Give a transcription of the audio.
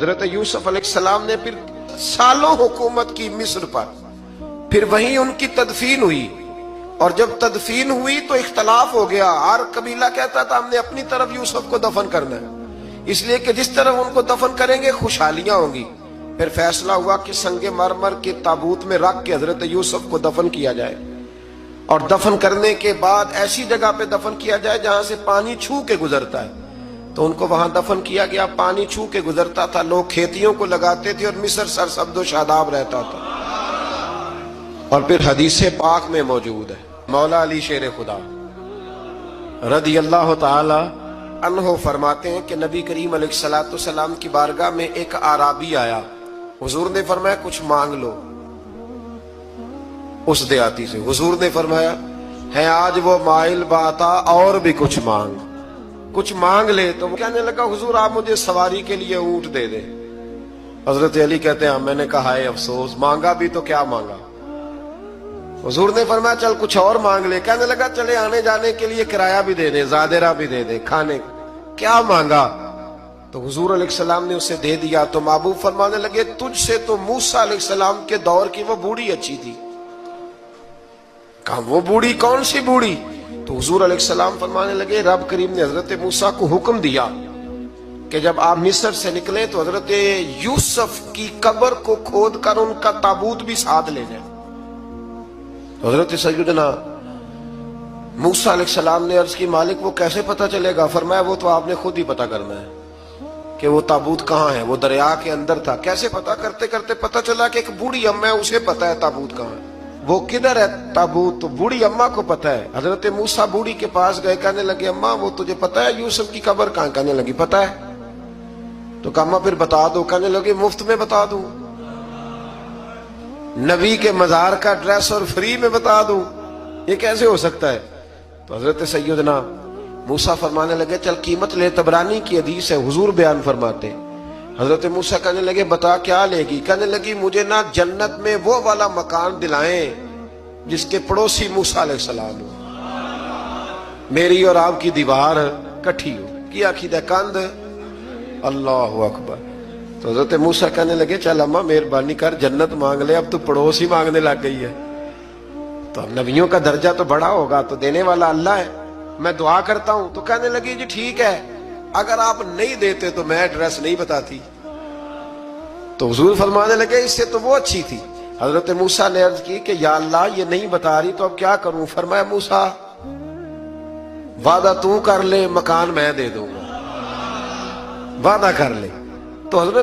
حضرت یوسف علیہ السلام نے پھر سالوں حکومت کی مصر پر، پھر وہیں ان کی تدفین ہوئی، اور جب تدفین ہوئی تو اختلاف ہو گیا، ہر قبیلہ کہتا تھا ہم نے اپنی طرف یوسف کو دفن کرنا ہے، اس لیے کہ جس طرف ان کو دفن کریں گے خوشحالیاں ہوں گی۔ پھر فیصلہ ہوا کہ سنگ مرمر کے تابوت میں رکھ کے حضرت یوسف کو دفن کیا جائے، اور دفن کرنے کے بعد ایسی جگہ پہ دفن کیا جائے جہاں سے پانی چھو کے گزرتا ہے، تو ان کو وہاں دفن کیا گیا۔ پانی چھو کے گزرتا تھا، لوگ کھیتیوں کو لگاتے تھے اور مصر سرسبز و شاداب رہتا تھا۔ اور پھر حدیث پاک میں موجود ہے، مولا علی شیر خدا رضی اللہ تعالی عنہ فرماتے ہیں کہ نبی کریم علیہ السلام کی بارگاہ میں ایک اعرابی آیا، حضور نے فرمایا کچھ مانگ لو اس دیہاتی سے۔ حضور نے فرمایا ہے آج وہ مائل باتا، اور بھی کچھ مانگ لے۔ تو وہ کہنے لگا حضور آپ مجھے سواری کے لیے اونٹ دے دے۔ حضرت علی کہتے ہیں میں نے کہا ہے افسوس، مانگا بھی تو کیا مانگا۔ حضور نے فرمایا چل کچھ اور مانگ لے۔ کہنے لگا چلے آنے جانے کے لیے کرایہ بھی دے دے، زادرہ بھی دے دے، کھانے۔ کیا مانگا؟ تو حضور علیہ السلام نے اسے دے دیا۔ تو محبوب فرمانے لگے تجھ سے تو موسیٰ علیہ السلام کے دور کی وہ بوڑھی اچھی تھی۔ کہا وہ بوڑھی کون سی بوڑھی؟ تو حضور علیہ السلام فرمانے لگے رب کریم نے حضرت موسیٰ کو حکم دیا کہ جب آپ مصر سے نکلیں تو حضرت یوسف کی قبر کو کھود کر ان کا تابوت بھی ساتھ لے جائیں۔ حضرت سیدنا موسیٰ علیہ السلام نے عرض کی مالک وہ کیسے پتہ چلے گا؟ فرمایا وہ تو آپ نے خود ہی پتہ کرنا ہے کہ وہ تابوت کہاں ہے۔ وہ دریا کے اندر تھا۔ کیسے پتہ کرتے کرتے پتہ چلا کہ ایک بوڑھی اماں ہے، اسے پتہ ہے تابوت کہاں ہے۔ وہ کدھر ہے تابوت؟ تو بوڑھی اماں کو پتہ ہے۔ حضرت موسیٰ بوڑھی کے پاس گئے، کہنے لگے اماں وہ تجھے پتہ ہے یوسف کی قبر کہاں؟ کہنے لگی پتہ ہے۔ تو کہا اماں پھر بتا دو۔ کہنے لگے مفت میں بتا دوں، نبی کے مزار کا ڈریس اور فری میں بتا دوں، یہ کیسے ہو سکتا ہے؟ تو حضرت سیدنا موسیٰ فرمانے لگے چل قیمت لے۔ طبرانی کی حدیث ہے، حضور بیان فرماتے حضرت موسیٰ کہنے لگے بتا کیا لے گی؟ کہنے لگی مجھے نہ جنت میں وہ والا مکان دلائیں جس کے پڑوسی موسیٰ علیہ السلام ہو، میری اور آپ کی دیوار کٹھی ہو۔ کیا عقیدہ کند؟ اللہ اکبر۔ تو حضرت موسیٰ کہنے لگے چل اماں مہربانی کر جنت مانگ لے، اب تو پڑوس ہی مانگنے لگ گئی ہے۔ تو اب نبیوں کا درجہ تو بڑا ہوگا، تو دینے والا اللہ ہے، میں دعا کرتا ہوں۔ تو کہنے لگی جی ٹھیک ہے، اگر آپ نہیں دیتے تو میں ایڈریس نہیں بتاتی۔ تو حضور فرمانے لگے اس سے تو وہ اچھی تھی۔ حضرت موسیٰ نے عرض کی کہ یا اللہ یہ نہیں بتا رہی تو اب کیا کروں؟ فرمایا موسیٰ وعدہ تو کر لے، مکان میں دے دوں گا، وعدہ کر لے۔ تو حضرت